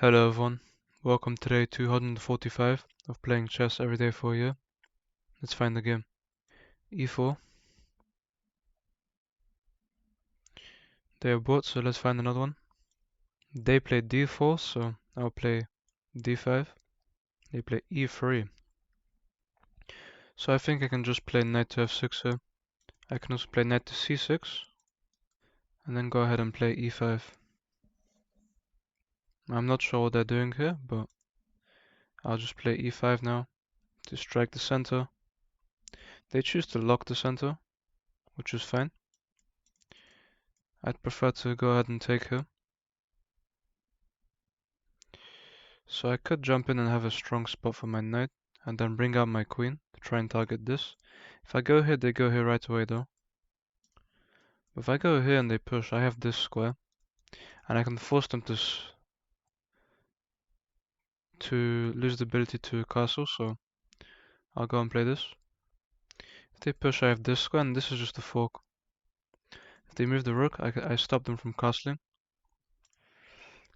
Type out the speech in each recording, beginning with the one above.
Hello everyone, welcome to day 245 of playing chess every day for a year. Let's find the game. E4. They are bought, so let's find another one. They play D4, so I'll play D5. They play E3. So I think I can just play knight to F6 here. I can also play knight to C6, and then go ahead and play E5. I'm not sure what they're doing here, but I'll just play E5 now to strike the center. They choose to lock the center, which is fine. I'd prefer to go ahead and take here. So I could jump in and have a strong spot for my knight, and then bring out my queen to try and target this. If I go here, they go here right away though. But if I go here and they push, I have this square, and I can force them to lose the ability to castle, so I'll go and play this. If they push, I have this square, and this is just a fork. If they move the rook, I stop them from castling.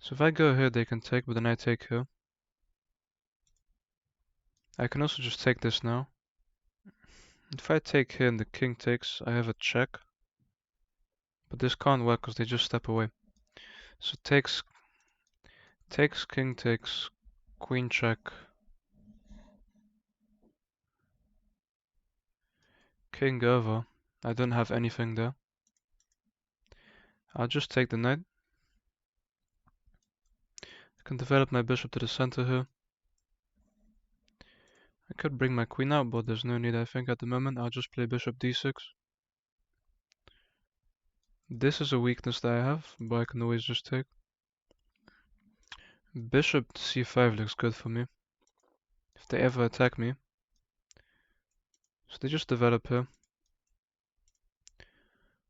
So if I go here, they can take, but then I take here. I can also just take this now. If I take here and the king takes, I have a check. But this can't work because they just step away. So takes, king takes, queen check, king over. I don't have anything there. I'll just take the knight. I can develop my bishop to the center here. I could bring my queen out, but there's no need I think at the moment. I'll just play bishop d6. This is a weakness that I have, but I can always just take. Bishop c5 looks good for me. If they ever attack me. So they just develop here.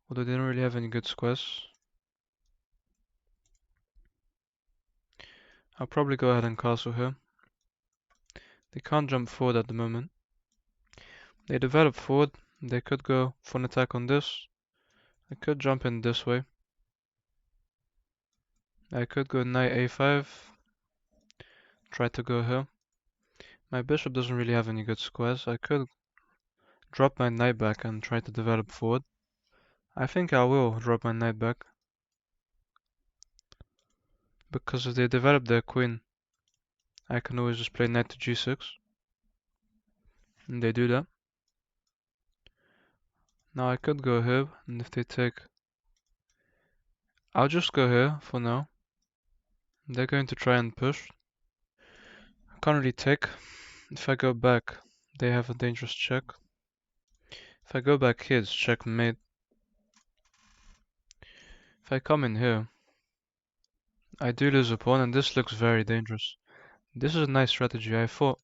Although they don't really have any good squares. I'll probably go ahead and castle here. They can't jump forward at the moment. They develop forward. They could go for an attack on this. I could jump in this way. I could go knight a5. Try to go here. My bishop doesn't really have any good squares. I could drop my knight back and try to develop forward. I think I will drop my knight back. Because if they develop their queen, I can always just play knight to g6. And they do that. Now I could go here, and if they take... I'll just go here for now. They're going to try and push. I can't really take. If I go back, they have a dangerous check. If I go back here, it's checkmate. If I come in here, I do lose a pawn, and this looks very dangerous. This is a nice strategy. I thought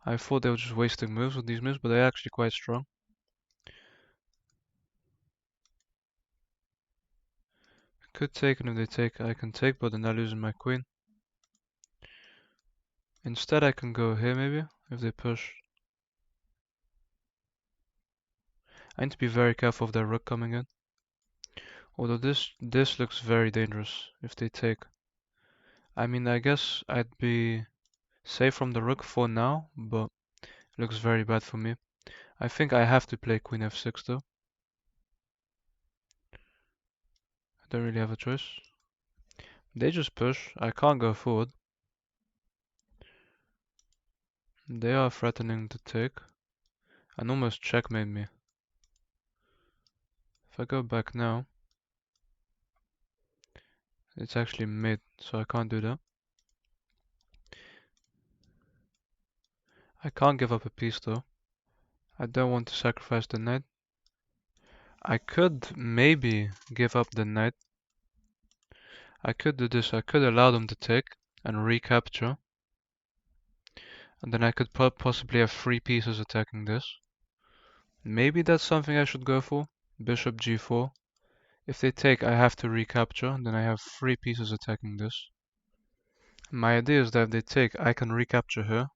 they were just wasting moves with these moves, but they're actually quite strong. I could take, and if they take, I can take, but then I'm losing my queen. Instead, I can go here maybe, if they push. I need to be very careful of their rook coming in. Although this looks very dangerous if they take. I mean, I guess I'd be safe from the rook for now, but it looks very bad for me. I think I have to play queen f6 though. I don't really have a choice. They just push. I can't go forward. They are threatening to take and almost checkmate me. If I go back now, it's actually mate, so I can't do that. I can't give up a piece though. I don't want to sacrifice the knight. I could maybe give up the knight. I could do this. I could allow them to take and recapture. And then I could possibly have 3 pieces attacking this. Maybe that's something I should go for. Bishop g4. If they take, I have to recapture. And then I have 3 pieces attacking this. My idea is that if they take, I can recapture her.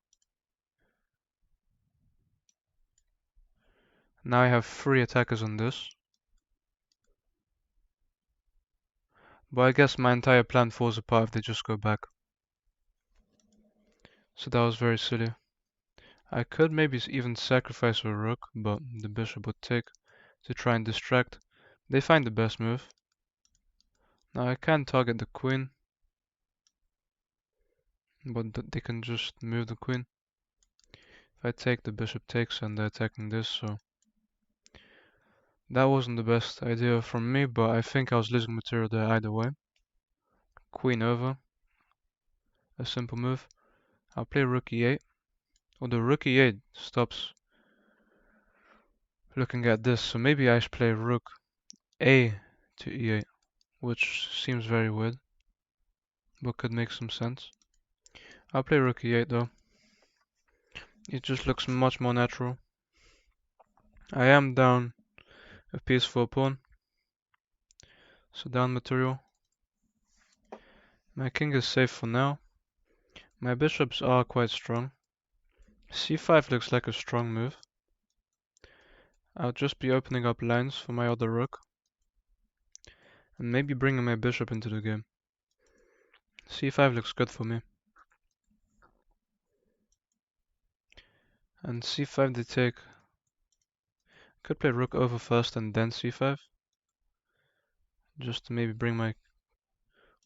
Now I have 3 attackers on this. But I guess my entire plan falls apart if they just go back. So that was very silly. I could maybe even sacrifice a rook, but the bishop would take to try and distract. They find the best move. Now I can target the queen, but they can just move the queen. If I take, the bishop takes and they're attacking this, so that wasn't the best idea from me, but I think I was losing material there either way. Queen over, a simple move. I'll play rook e8. Although rook e8 stops looking at this, so maybe I should play rook a to e8, which seems very weird, but could make some sense. I'll play rook e8 though. It just looks much more natural. I am down a piece for a pawn, so down material. My king is safe for now. My bishops are quite strong. c5 looks like a strong move. I'll just be opening up lines for my other rook, and maybe bringing my bishop into the game. c5 looks good for me. And c5 they take. Could play rook over first and then c5. Just to maybe bring my...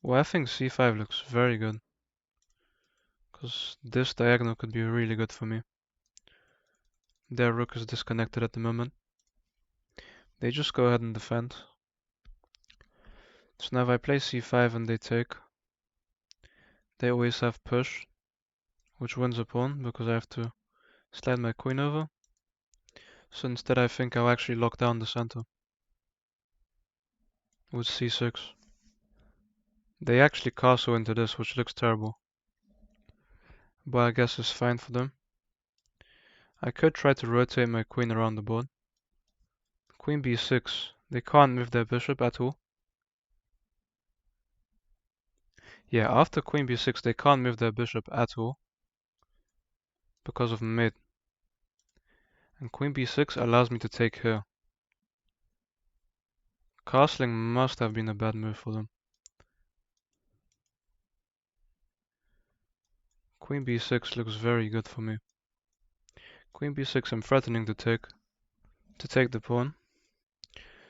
Well, I think c5 looks very good. Because this diagonal could be really good for me. Their rook is disconnected at the moment. They just go ahead and defend. So now if I play c5 and they take, they always have push, which wins a pawn because I have to slide my queen over. So instead I think I'll actually lock down the center with c6. They actually castle into this, which looks terrible. But I guess it's fine for them. I could try to rotate my queen around the board. Queen b6. They can't move their bishop at all. Yeah, after queen b6 they can't move their bishop at all because of mate. And queen b6 allows me to take here. Castling must have been a bad move for them. Queen b6 looks very good for me. Queen b6 I'm threatening to take the pawn.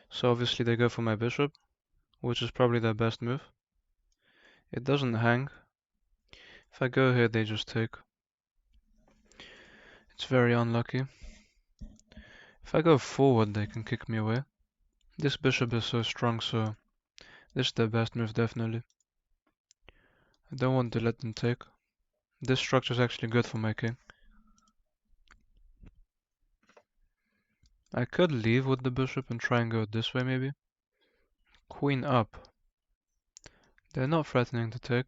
So obviously they go for my bishop, which is probably their best move. It doesn't hang. If I go here they just take. It's very unlucky. If I go forward they can kick me away. This bishop is so strong, so this is their best move definitely. I don't want to let them take. This structure is actually good for my king. I could leave with the bishop and try and go this way maybe. Queen up. They're not threatening to take.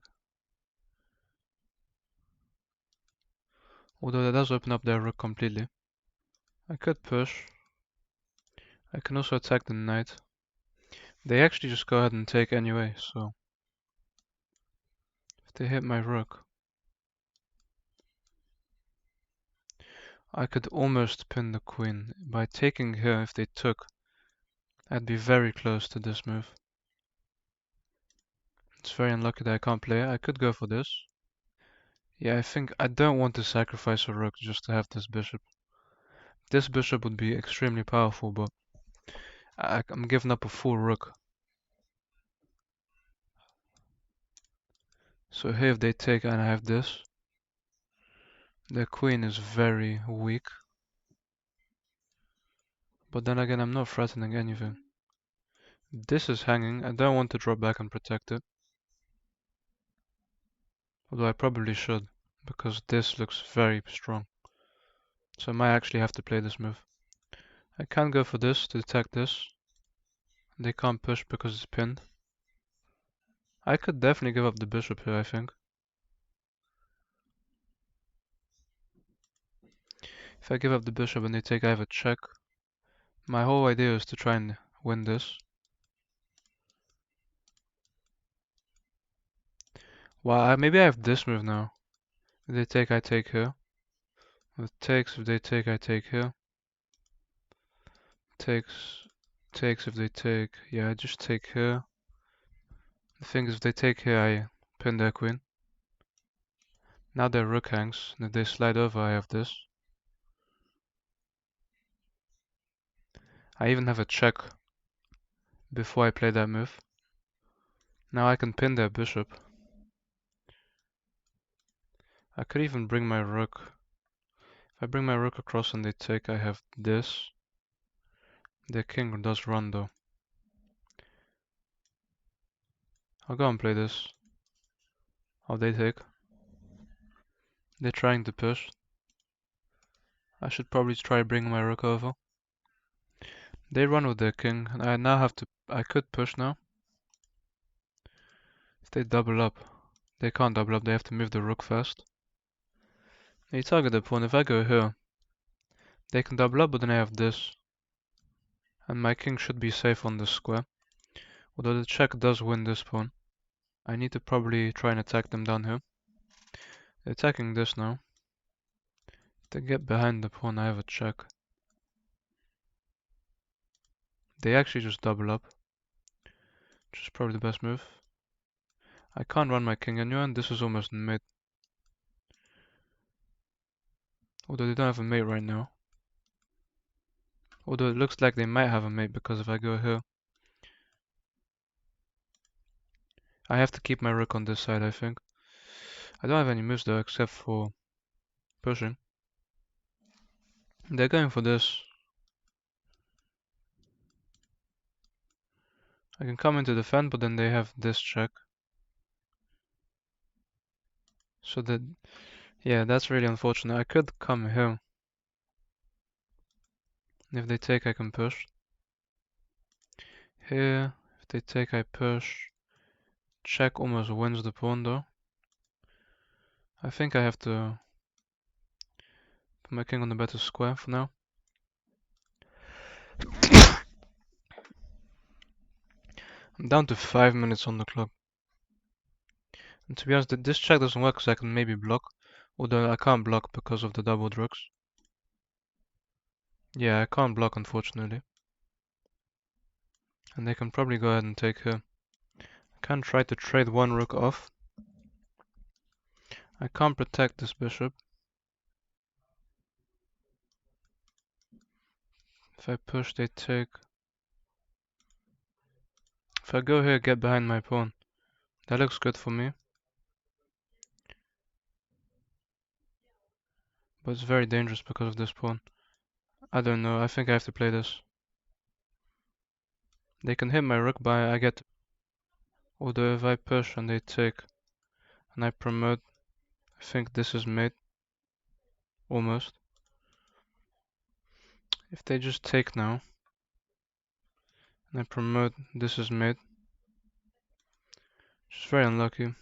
Although that does open up their rook completely. I could push. I can also attack the knight. They actually just go ahead and take anyway, so if they hit my rook, I could almost pin the queen. By taking here, if they took, I'd be very close to this move. It's very unlucky that I can't play it. I could go for this. Yeah, I think I don't want to sacrifice a rook just to have this bishop. This bishop would be extremely powerful, but I'm giving up a full rook. So here if they take and I have this, the queen is very weak. But then again, I'm not threatening anything. This is hanging. I don't want to drop back and protect it. Although I probably should, because this looks very strong. So I might actually have to play this move. I can go for this to attack this. They can't push because it's pinned. I could definitely give up the bishop here, I think. If I give up the bishop and they take, I have a check. My whole idea is to try and win this. Well, maybe I have this move now. If they take, I take here. If they take, I take here. Takes, if they take. Yeah, I just take here. The thing is, if they take here, I pin their queen. Now their rook hangs, and if they slide over, I have this. I even have a check before I play that move. Now I can pin their bishop. I could even bring my rook. If I bring my rook across and they take, I have this. Their king does run though. I'll go and play this. Oh, they take. They're trying to push. I should probably try bringing my rook over. They run with their king, and I now have to. I could push now. If they double up, they can't double up. They have to move the rook first. They target the pawn. If I go here, they can double up, but then I have this, and my king should be safe on this square. Although the check does win this pawn. I need to probably try and attack them down here. They're attacking this now. If they get behind the pawn, I have a check. They actually just double up, which is probably the best move. I can't run my king anywhere, and this is almost mate. Although they don't have a mate right now. Although it looks like they might have a mate, because if I go here, I have to keep my rook on this side, I think. I don't have any moves though, except for pushing. They're going for this. I can come into defend, but then they have this check. So that, yeah, that's really unfortunate. I could come here. If they take, I can push. Here, if they take, I push. Check almost wins the pawn though. I think I have to put my king on the better square for now. I'm down to 5 minutes on the clock. And to be honest, this check doesn't work because I can maybe block. Although I can't block because of the doubled rooks. Yeah, I can't block unfortunately. And they can probably go ahead and take here. I can try to trade one rook off. I can't protect this bishop. If I push, they take. If I go here, get behind my pawn. That looks good for me. But it's very dangerous because of this pawn. I don't know, I think I have to play this. They can hit my rook, but I get... Although if I push and they take, and I promote, I think this is mate. Almost. If they just take now, and I promote, this is mate. Which is very unlucky.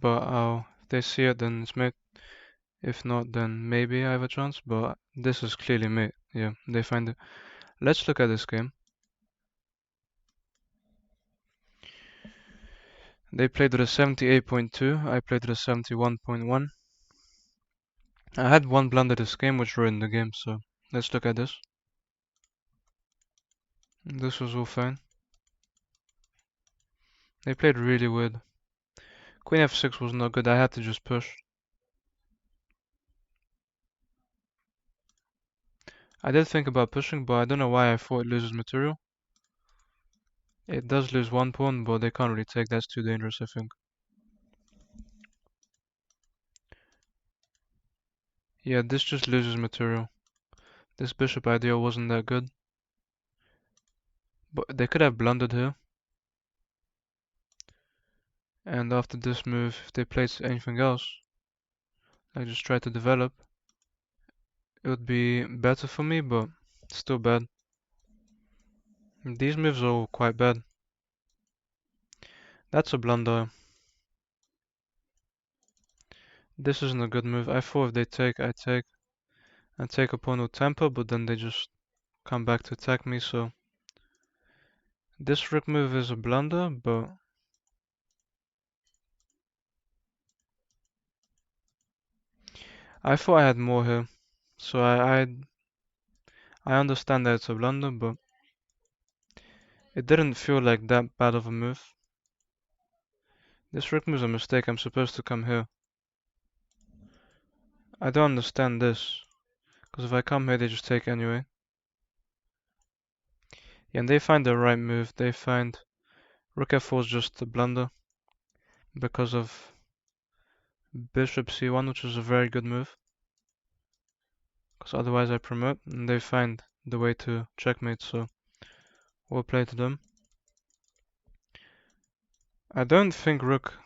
But if they see it, then it's mate. If not, then maybe I have a chance, but this is clearly mate. Yeah, they find it. Let's look at this game. They played at a 78.2, I played at a 71.1. I had one blunder this game, which ruined the game, so let's look at this. This was all fine. They played really weird. Queen f6 was not good, I had to just push. I did think about pushing, but I don't know why I thought it loses material. It does lose one pawn, but they can't really take, that's too dangerous I think. Yeah, this just loses material. This bishop idea wasn't that good. But they could have blundered here. And after this move, if they played anything else, like just try to develop, it would be better for me, but still bad. These moves are all quite bad. That's a blunder. This isn't a good move. I thought if they take, I take. And take a pawn with tempo, but then they just come back to attack me, so... This rook move is a blunder, but... I thought I had more here. So I understand that it's a blunder, but... It didn't feel like that bad of a move. This rook move's a mistake. I'm supposed to come here. I don't understand this. Because if I come here, they just take anyway. Yeah, and they find the right move. They find rook f4 is just a blunder. Because of bishop c1, which is a very good move. Because otherwise I promote. And they find the way to checkmate, so we'll play to them. I don't think rook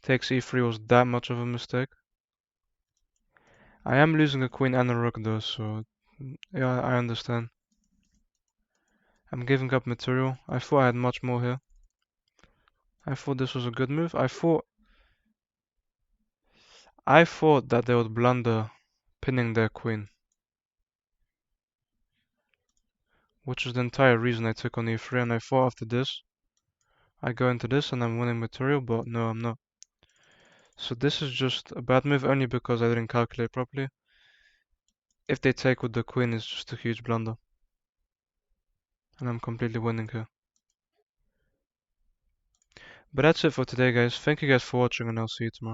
takes e3 was that much of a mistake. I am losing a queen and a rook though, so yeah, I understand. I'm giving up material. I thought I had much more here. I thought this was a good move. I thought that they would blunder pinning their queen. Which is the entire reason I took on e3, and I thought after this I go into this and I'm winning material, but no, I'm not. So this is just a bad move only because I didn't calculate properly. If they take with the queen, it's just a huge blunder. And I'm completely winning here. But that's it for today, guys. Thank you guys for watching, and I'll see you tomorrow.